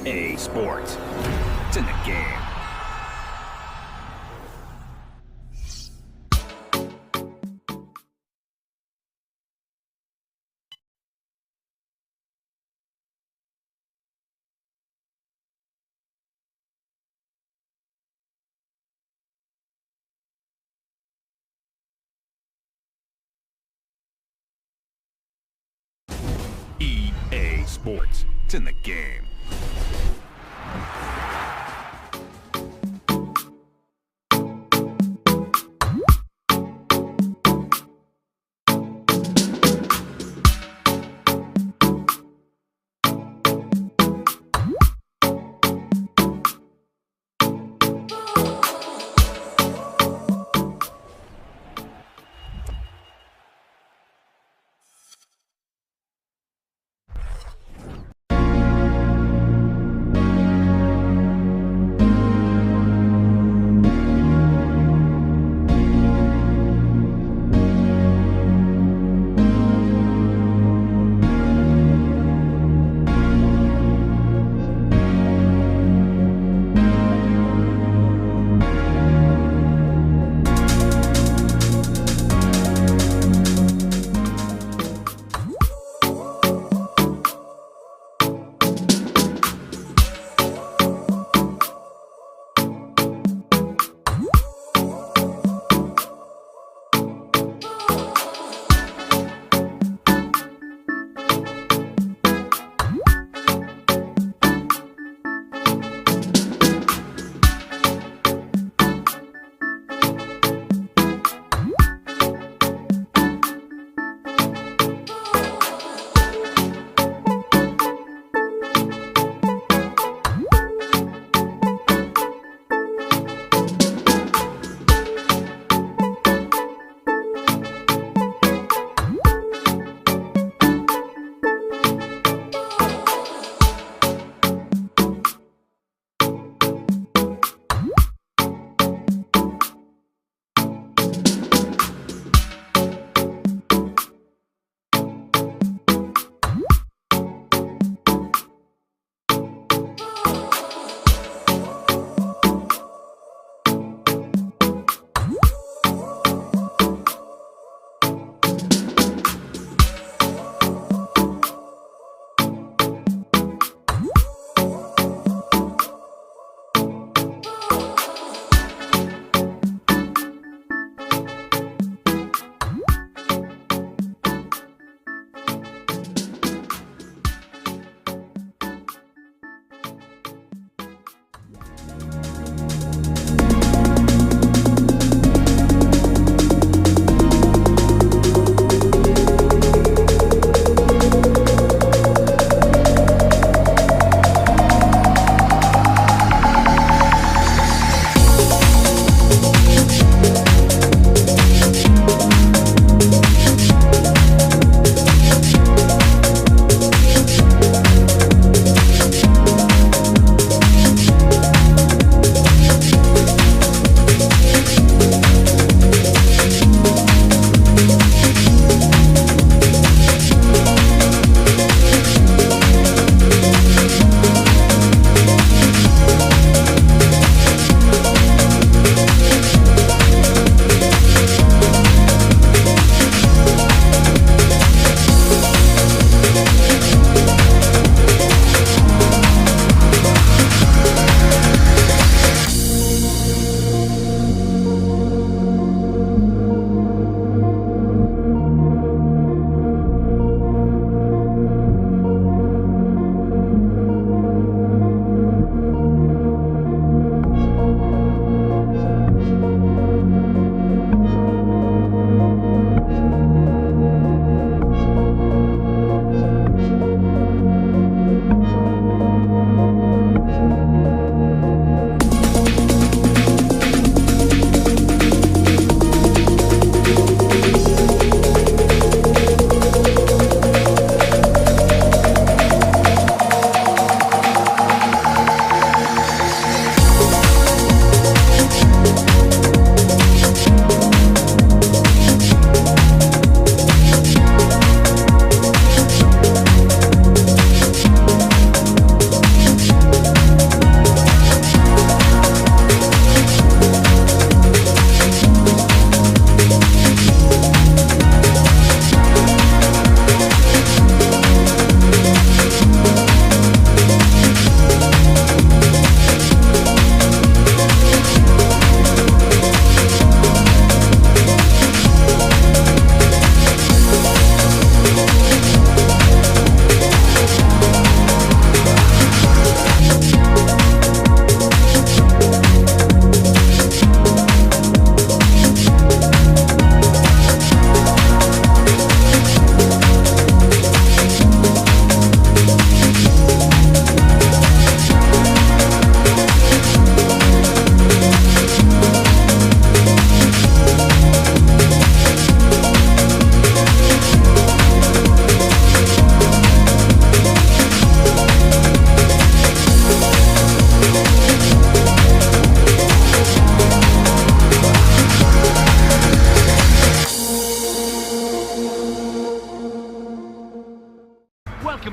EA Sports. It's in the game. EA Sports. It's in the game.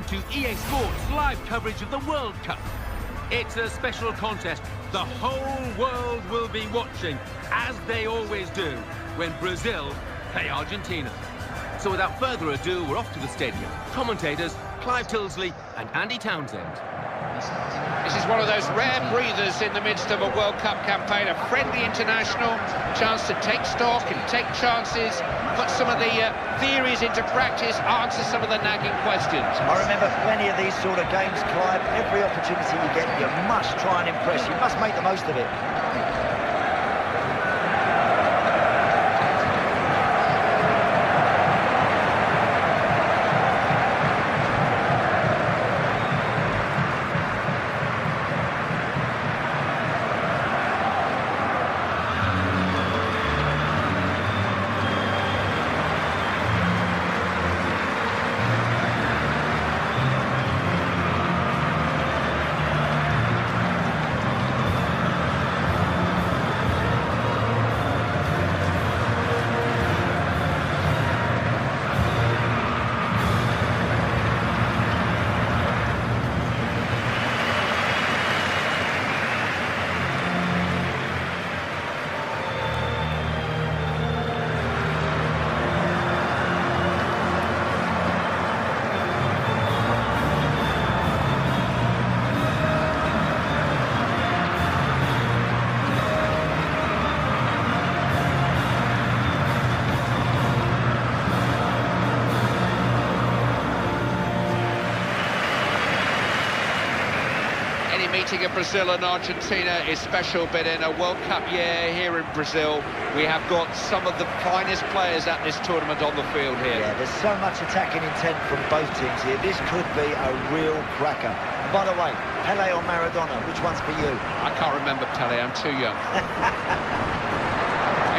welcome to EA Sports live coverage of the World Cup. It's a special contest the whole world will be watching, as they always do, when Brazil play Argentina. So without further ado, we're off to the stadium. Commentators, Clive Tilsley and Andy Townsend. This is one of those rare breathers in the midst of a World Cup campaign, a friendly international, chance to take stock and take chances, put some of the theories into practice, answer some of the nagging questions. I remember plenty of these sort of games, Clive. Every opportunity you get, you must try and impress. You must make the most of it. Meeting of Brazil and Argentina is special, but in a World Cup year here in Brazil, we have got some of the finest players at this tournament on the field here. Yeah, there's so much attacking intent from both teams here. This could be a real cracker. By the way, Pelé or Maradona, which one's for you? I can't remember Pelé, I'm too young.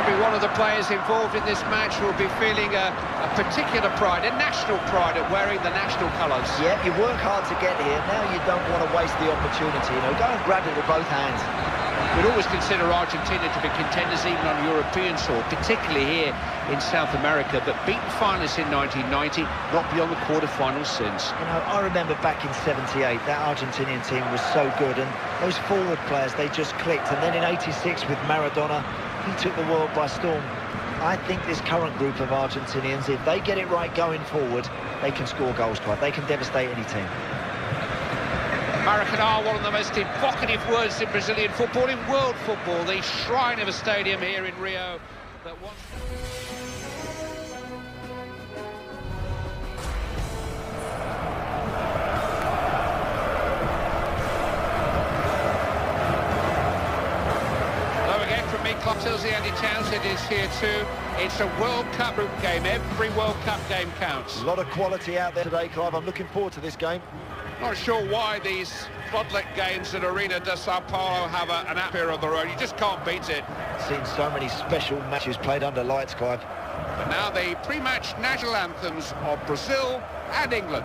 Every one of the players involved in this match will be feeling a particular pride, a national pride at wearing the national colours. Yeah, you work hard to get here. Now you don't want to waste the opportunity. You know, go and grab it with both hands. We'd always consider Argentina to be contenders even on European soil, particularly here in South America, but beaten finalists in 1990, not beyond the quarter-finals since. You know, I remember back in '78, that Argentinian team was so good, and those forward players, they just clicked. And then in '86 with Maradona, he took the world by storm. I think this current group of Argentinians, if they get it right going forward, they can score goals, Clive. They can devastate any team. Maracanã, one of the most evocative words in Brazilian football, in world football, the shrine of a stadium here in Rio that once... Clive Tilsley, Andy Townsend is here too. It's a World Cup group game. Every World Cup game counts. A lot of quality out there today, Clive. I'm looking forward to this game. Not sure why these floodlit games at Arena de Sao Paulo have an atmosphere of their own. You just can't beat it. Seen so many special matches played under lights, Clive. But now the pre-match national anthems of Brazil and England.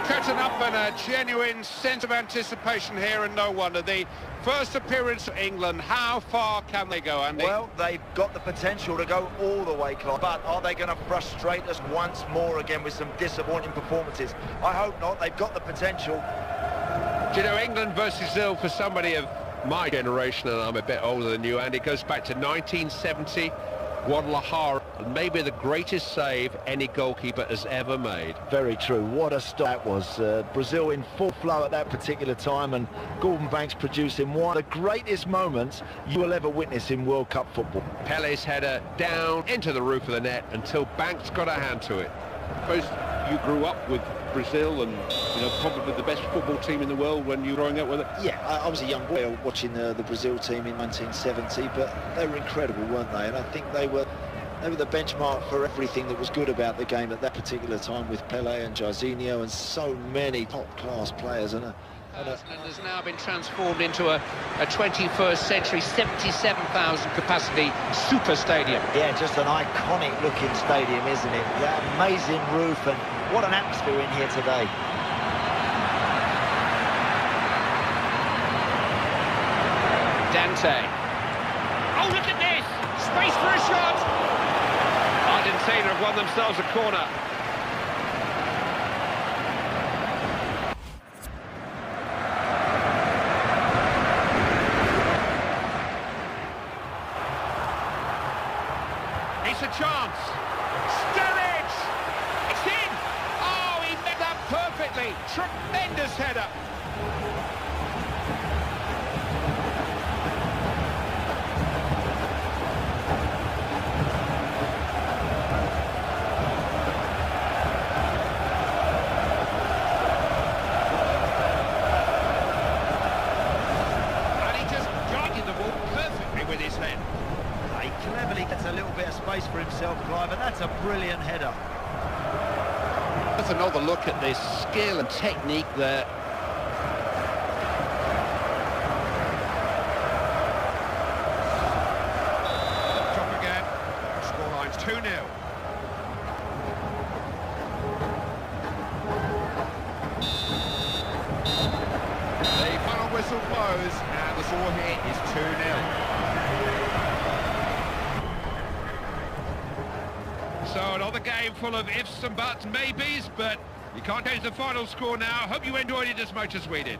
Curtain up and a genuine sense of anticipation here, and no wonder. The first appearance of England, how far can they go, Andy? Well, they've got the potential to go all the way, Clive, but are they going to frustrate us once more again with some disappointing performances? I hope not. They've got the potential. Do you know, England versus Brazil, for somebody of my generation, and I'm a bit older than you, Andy, it goes back to 1970, Guadalajara, and maybe the greatest save any goalkeeper has ever made. Very true. What a start that was. Brazil in full flow at that particular time, and Gordon Banks producing one of the greatest moments you will ever witness in World Cup football. Pele's header down into the roof of the net until Banks got a hand to it. I suppose you grew up with Brazil and, you know, probably the best football team in the world when you were growing up with it. Yeah, I was a young boy watching the Brazil team in 1970, but they were incredible, weren't they? And I think they were the benchmark for everything that was good about the game at that particular time, with Pelé and Jairzinho and so many top-class players. And has now been transformed into a 21st century 77,000 capacity super stadium. Yeah, just an iconic looking stadium, isn't it? That amazing roof, and what an atmosphere in here today. Dante. Oh, look at this! Space for a shot! Argentina have won themselves a corner. It's a chance. Sturridge! It's in! Oh, he met that perfectly. Tremendous header. And he just guided the ball perfectly with his head. He cleverly gets a little bit of space for himself, Clive, and that's a brilliant header. Let's another look at this skill and technique there. Drop again. Scoreline's 2-0. The final whistle blows and the score here is 2-0. So another game full of ifs and buts, maybes, but you can't change the final score now. Hope you enjoyed it as much as we did.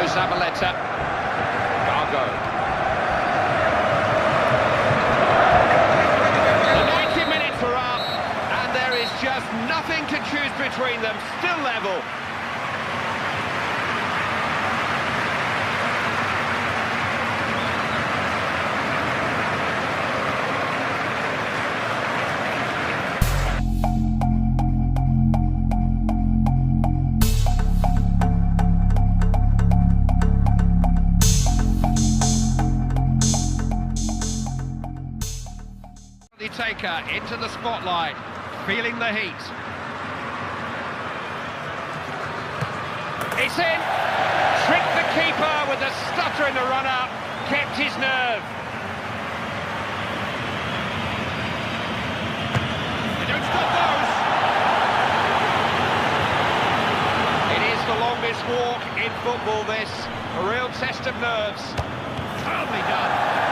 Zabaleta. Gargo. The 90 minutes are up, and there is just nothing to choose between them. Still level. Taker into the spotlight, feeling the heat. It's in! Tricked the keeper with a stutter in the run-up, kept his nerve. They don't stop those! It is the longest walk in football, this. A real test of nerves. Totally done.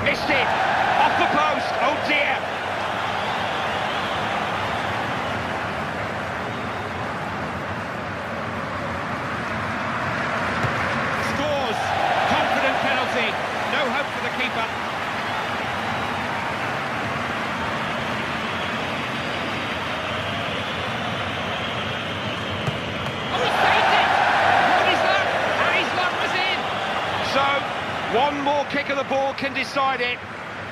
Missed it! Off the post! Oh dear! Scores! Confident penalty. No hope for the keeper. Oh, he saved it! What is that? And his luck was in! So, one more kick of the ball can decide it.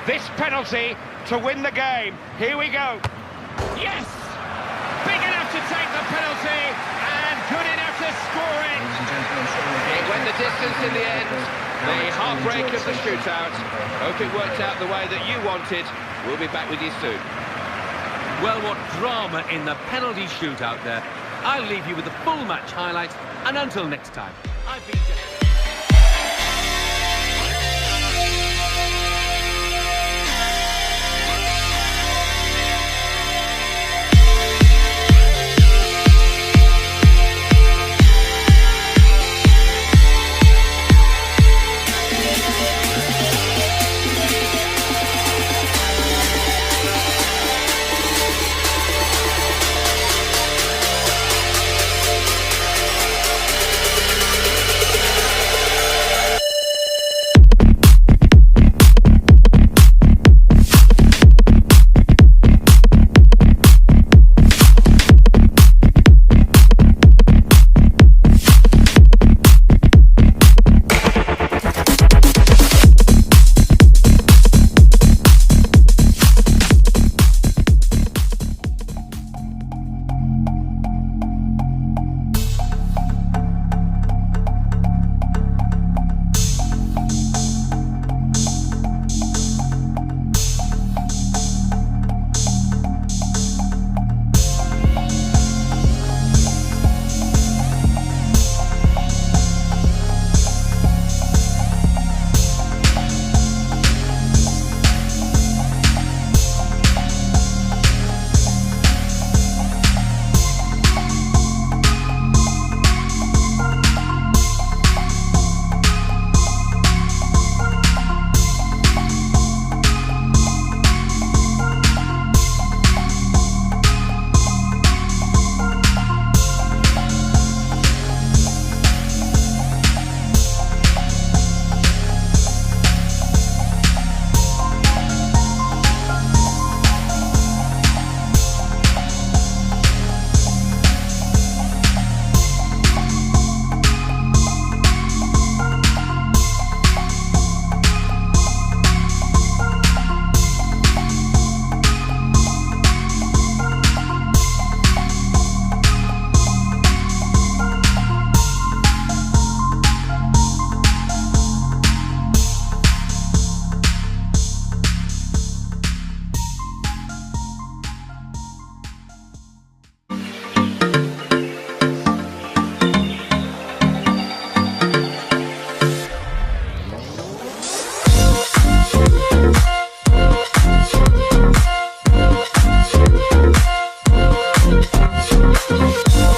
This penalty to win the game. Here we go. Yes! Big enough to take the penalty and good enough to score it. It went the distance in the end. The heartbreak of the shootout. Hope it worked out the way that you wanted. We'll be back with you soon. Well, what drama in the penalty shootout there. I'll leave you with the full match highlights, and until next time, I've been Jeff. We'll be right back.